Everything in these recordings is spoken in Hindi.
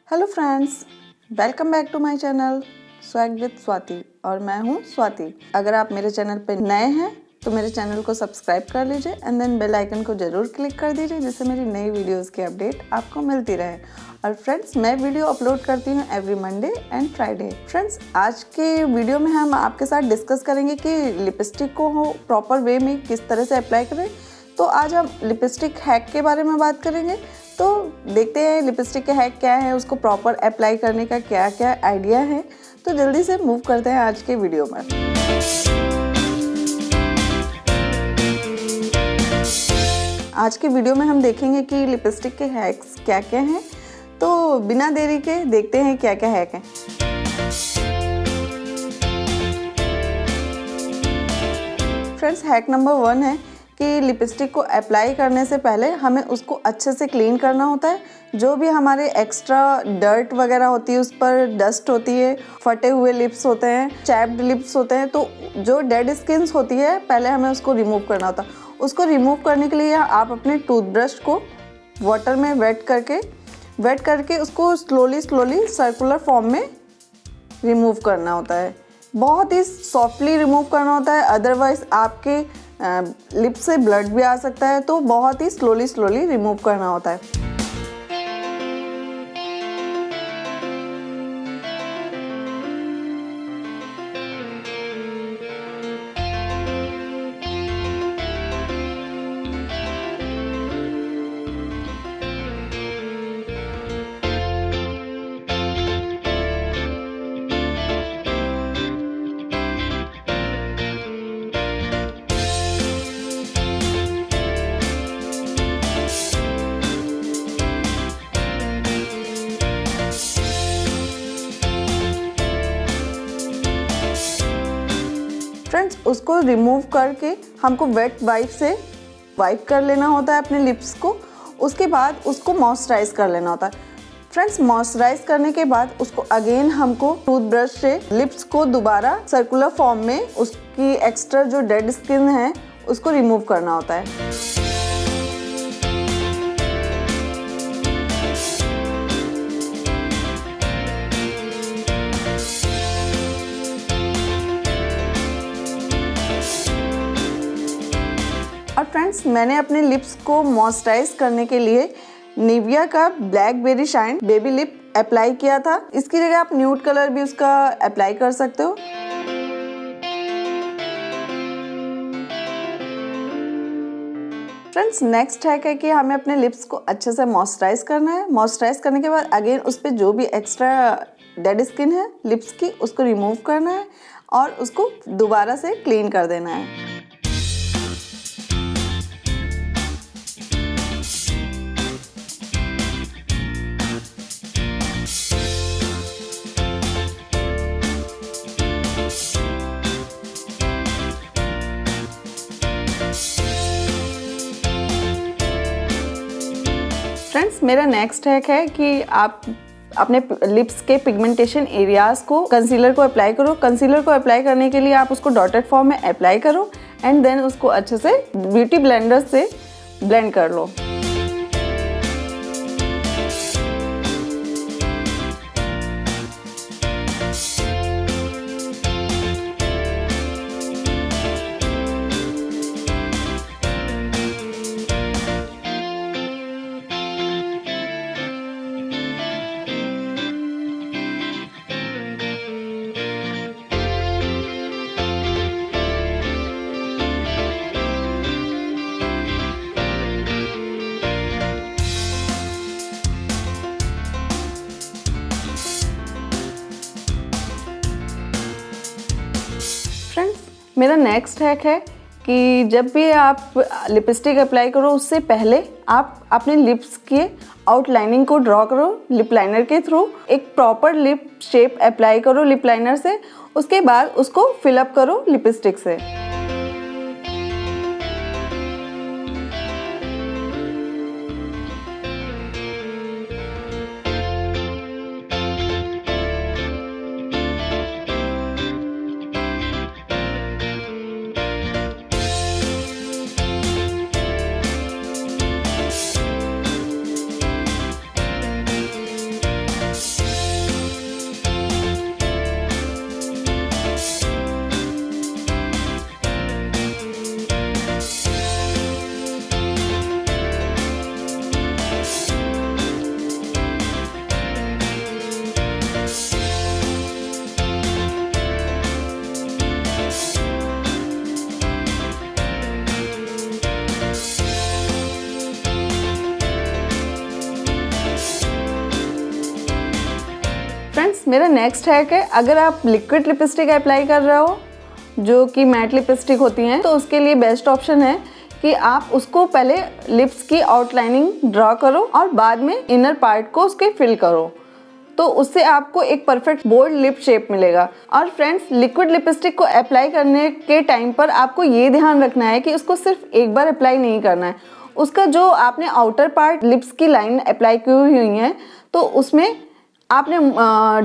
Hello friends, welcome back to my channel swag with Swati और मैं हूँ स्वाति। अगर आप मेरे चैनल पे नए हैं तो मेरे चैनल को सब्सक्राइब कर लीजिए एंड देन बेल आइकन को ज़रूर क्लिक कर दीजिए जिससे मेरी नई वीडियोस की अपडेट आपको मिलती रहे। और फ्रेंड्स, मैं वीडियो अपलोड करती हूँ every Monday and Friday. Friends, आज के वीडियो में हम आपके साथ डिस्कस करेंगे कि लिपस्टिक को प्रॉपर वे में किस तरह से अप्लाई करें। तो आज हम लिपस्टिक हैक के बारे में बात करेंगे। तो देखते हैं लिपस्टिक के हैक क्या है, उसको प्रॉपर अप्लाई करने का क्या क्या आइडिया है। तो जल्दी से मूव करते हैं आज के वीडियो में। आज के वीडियो में हम देखेंगे कि लिपस्टिक के हैक्स क्या क्या हैं। तो बिना देरी के देखते हैं क्या क्या हैक हैं। फ्रेंड्स, हैक नंबर 1 है कि लिपस्टिक को अप्लाई करने से पहले हमें उसको अच्छे से क्लीन करना होता है। जो भी हमारे एक्स्ट्रा डर्ट वगैरह होती है, उस पर डस्ट होती है, फटे हुए लिप्स होते हैं, चैप्ड लिप्स होते हैं, तो जो डेड स्किन्स होती है पहले हमें उसको रिमूव करना होता है। उसको रिमूव करने के लिए आप अपने टूथब्रश को वाटर में वेट करके उसको स्लोली सर्कुलर फॉर्म में रिमूव करना होता है। बहुत ही सॉफ्टली रिमूव करना होता है, अदरवाइज आपके लिप्स से ब्लड भी आ सकता है। तो बहुत ही स्लोली रिमूव करना होता है। फ्रेंड्स, उसको रिमूव करके हमको वेट वाइप से वाइप कर लेना होता है अपने लिप्स को। उसके बाद उसको मॉइस्चराइज कर लेना होता है। फ्रेंड्स, मॉइस्चराइज करने के बाद उसको अगेन हमको टूथब्रश से लिप्स को दोबारा सर्कुलर फॉर्म में उसकी एक्स्ट्रा जो डेड स्किन है उसको रिमूव करना होता है। और फ्रेंड्स, मैंने अपने लिप्स को मॉइस्चराइज करने के लिए निविया का blackberry shine baby lip apply किया था। इसकी जगह आप न्यूड कलर भी उसका अप्लाई कर सकते हो। फ्रेंड्स, नेक्स्ट हैक है कि हमें अपने लिप्स को अच्छे से मॉइस्चराइज करना है। मॉइस्चराइज करने के बाद अगेन उस पर जो भी एक्स्ट्रा डेड स्किन है लिप्स की उसको रिमूव करना है और उसको दोबारा से क्लीन कर देना है। फ्रेंड्स, मेरा नेक्स्ट हैक है कि आप अपने लिप्स के पिगमेंटेशन एरियाज को कंसीलर को अप्लाई करो। कंसीलर को अप्लाई करने के लिए आप उसको डॉटेड फॉर्म में अप्लाई करो एंड देन उसको अच्छे से ब्यूटी ब्लेंडर से ब्लेंड कर लो। फ्रेंड्स, मेरा नेक्स्ट हैक है कि जब भी आप लिपस्टिक अप्लाई करो उससे पहले आप अपने लिप्स के आउटलाइनिंग को ड्रॉ करो लिप लाइनर के थ्रू। एक प्रॉपर लिप शेप अप्लाई करो लिप लाइनर से। उसके बाद उसको फिलअप करो लिपस्टिक से। फ्रेंड्स, मेरा नेक्स्ट हैक है, अगर आप लिक्विड लिपस्टिक अप्लाई कर रहे हो जो कि मैट लिपस्टिक होती हैं, तो उसके लिए बेस्ट ऑप्शन है कि आप उसको पहले लिप्स की आउटलाइनिंग ड्रॉ करो और बाद में इनर पार्ट को उसके फिल करो, तो उससे आपको एक परफेक्ट बोल्ड लिप शेप मिलेगा। और फ्रेंड्स, लिक्विड लिपस्टिक को अप्लाई करने के टाइम पर आपको ये ध्यान रखना है कि उसको सिर्फ एक बार अप्लाई नहीं करना है। उसका जो आपने आउटर पार्ट लिप्स की लाइन अप्लाई की हुई है, तो उसमें आपने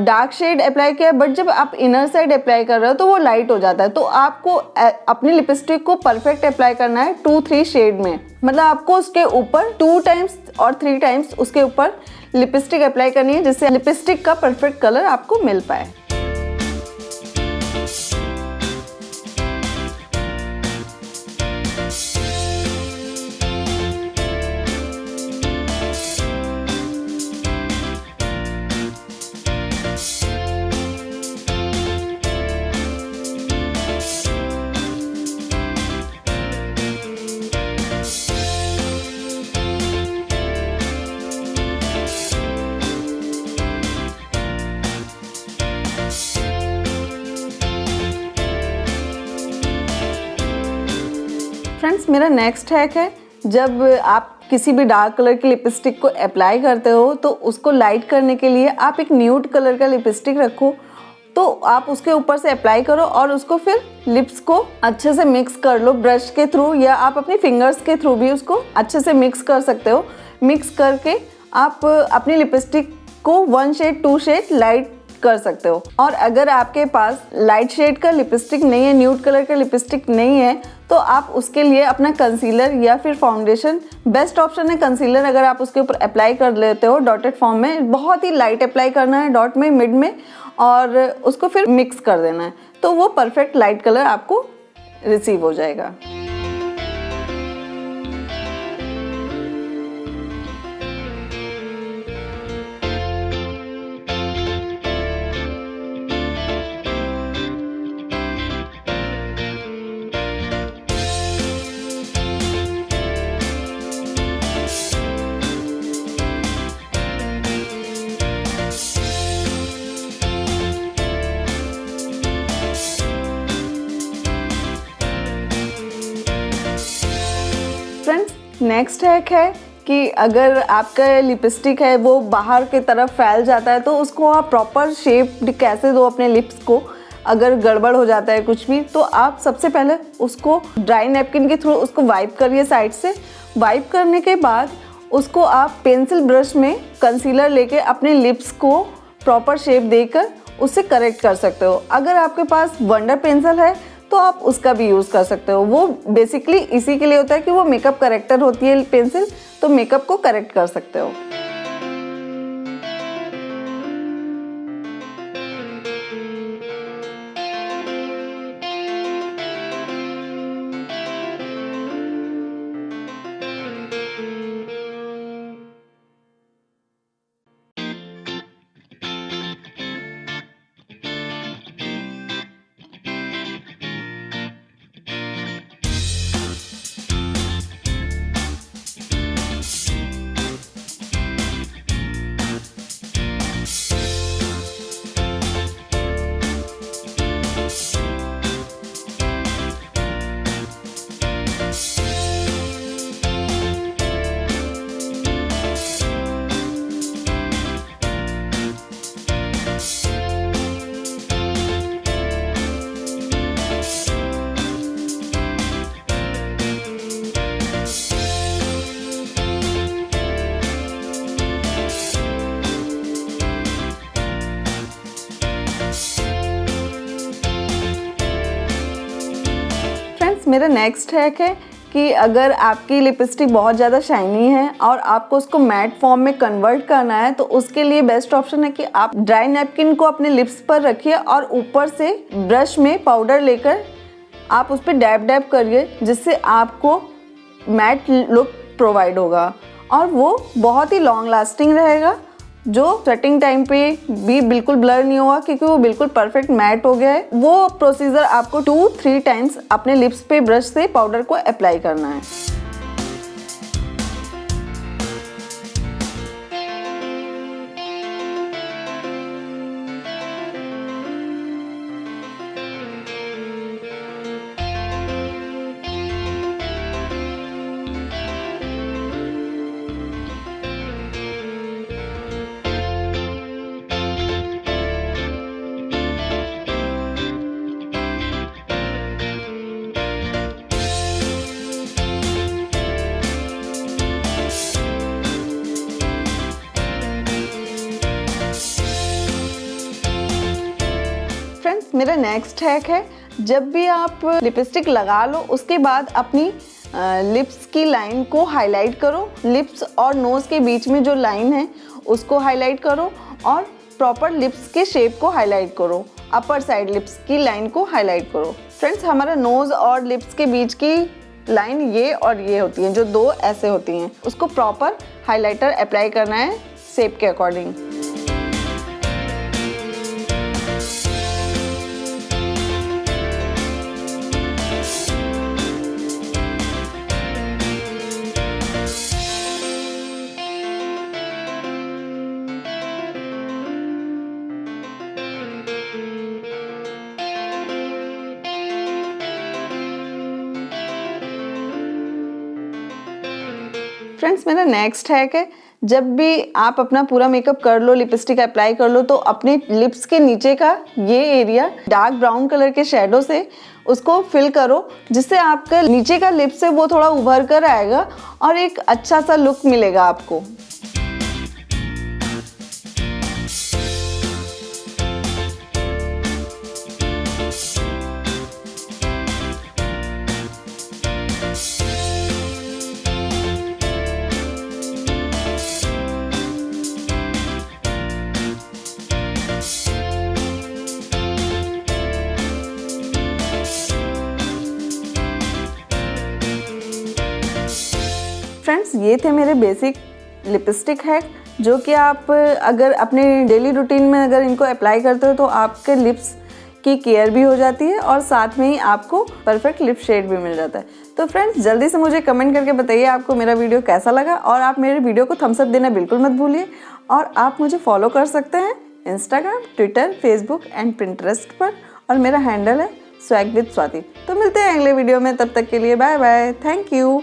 डार्क शेड अप्लाई किया, बट जब आप इनर साइड अप्लाई कर रहे हो तो वो लाइट हो जाता है। तो आपको अपनी लिपस्टिक को परफेक्ट अप्लाई करना है 2-3 शेड में, मतलब आपको उसके ऊपर 2 टाइम्स और 3 टाइम्स उसके ऊपर लिपस्टिक अप्लाई करनी है, जिससे लिपस्टिक का परफेक्ट कलर आपको मिल पाए। फ्रेंड्स, मेरा नेक्स्ट हैक है, जब आप किसी भी डार्क कलर की लिपस्टिक को अप्लाई करते हो तो उसको लाइट करने के लिए आप एक न्यूड कलर का लिपस्टिक रखो, तो आप उसके ऊपर से अप्लाई करो और उसको फिर लिप्स को अच्छे से मिक्स कर लो ब्रश के थ्रू, या आप अपनी फिंगर्स के थ्रू भी उसको अच्छे से मिक्स कर सकते हो। मिक्स करके आप अपनी लिपस्टिक को 1 शेड 2 शेड लाइट कर सकते हो। और अगर आपके पास लाइट शेड का लिपस्टिक नहीं है, न्यूड कलर का लिपस्टिक नहीं है, तो आप उसके लिए अपना कंसीलर या फिर फाउंडेशन, बेस्ट ऑप्शन है कंसीलर, अगर आप उसके ऊपर अप्लाई कर लेते हो डॉटेड फॉर्म में, बहुत ही लाइट अप्लाई करना है डॉट में, मिड में, और उसको फिर मिक्स कर देना है, तो वो परफेक्ट लाइट कलर आपको रिसीव हो जाएगा। फ्रेंड्स, नेक्स्ट हैक है कि अगर आपका लिपस्टिक है वो बाहर की तरफ फैल जाता है, तो उसको आप प्रॉपर शेप कैसे दो अपने लिप्स को। अगर गड़बड़ हो जाता है कुछ भी, तो आप सबसे पहले उसको ड्राई नैपकिन के थ्रू उसको वाइप करिए साइड से। वाइप करने के बाद उसको आप पेंसिल ब्रश में कंसीलर लेके अपने लिप्स को प्रॉपर शेप देकर उससे करेक्ट कर सकते हो। अगर आपके पास वंडर पेंसिल है तो आप उसका भी यूज़ कर सकते हो। वो बेसिकली इसी के लिए होता है कि वो मेकअप करेक्टर होती है पेंसिल, तो मेकअप को करेक्ट कर सकते हो। मेरा नेक्स्ट हैक है कि अगर आपकी लिपस्टिक बहुत ज़्यादा शाइनी है और आपको उसको मैट फॉर्म में कन्वर्ट करना है, तो उसके लिए बेस्ट ऑप्शन है कि आप ड्राई नैपकिन को अपने लिप्स पर रखिए और ऊपर से ब्रश में पाउडर लेकर आप उस पर डैब डैब करिए, जिससे आपको मैट लुक प्रोवाइड होगा और वो बहुत ही लॉन्ग लास्टिंग रहेगा, जो सेटिंग टाइम पे भी बिल्कुल ब्लर नहीं होगा क्योंकि वो बिल्कुल परफेक्ट मैट हो गया है। वो प्रोसीजर आपको 2-3 टाइम्स अपने लिप्स पे ब्रश से पाउडर को अप्लाई करना है। फ्रेंड्स मेरा नेक्स्ट हैक है, जब भी आप लिपस्टिक लगा लो उसके बाद अपनी लिप्स की लाइन को हाईलाइट करो। लिप्स और नोज़ के बीच में जो लाइन है उसको हाईलाइट करो और प्रॉपर लिप्स के शेप को हाईलाइट करो। अपर साइड लिप्स की लाइन को हाईलाइट करो। फ्रेंड्स हमारा नोज़ और लिप्स के बीच की लाइन ये और ये होती हैं, जो दो ऐसे होती हैं, उसको प्रॉपर हाइलाइटर अप्लाई करना है शेप के अकॉर्डिंग। फ्रेंड्स मेरा नेक्स्ट हैक है, जब भी आप अपना पूरा मेकअप कर लो, लिपस्टिक अप्लाई कर लो, तो अपने लिप्स के नीचे का ये एरिया डार्क ब्राउन कलर के शेडो से उसको फिल करो, जिससे आपका नीचे का लिप्स है वो थोड़ा उभर कर आएगा और एक अच्छा सा लुक मिलेगा आपको। फ्रेंड्स ये थे मेरे बेसिक लिपस्टिक हैक, जो कि आप अगर अपने डेली रूटीन में अगर इनको अप्लाई करते हो तो आपके लिप्स की केयर भी हो जाती है और साथ में ही आपको परफेक्ट लिप शेड भी मिल जाता है। तो फ्रेंड्स जल्दी से मुझे कमेंट करके बताइए आपको मेरा वीडियो कैसा लगा, और आप मेरे वीडियो को थम्स अप देना बिल्कुल मत भूलिए। और आप मुझे फॉलो कर सकते हैं Instagram, Twitter, Facebook and Pinterest पर, और मेरा हैंडल है स्वैग विद स्वाति। तो मिलते हैं अगले वीडियो में, तब तक के लिए बाय बाय, थैंक यू।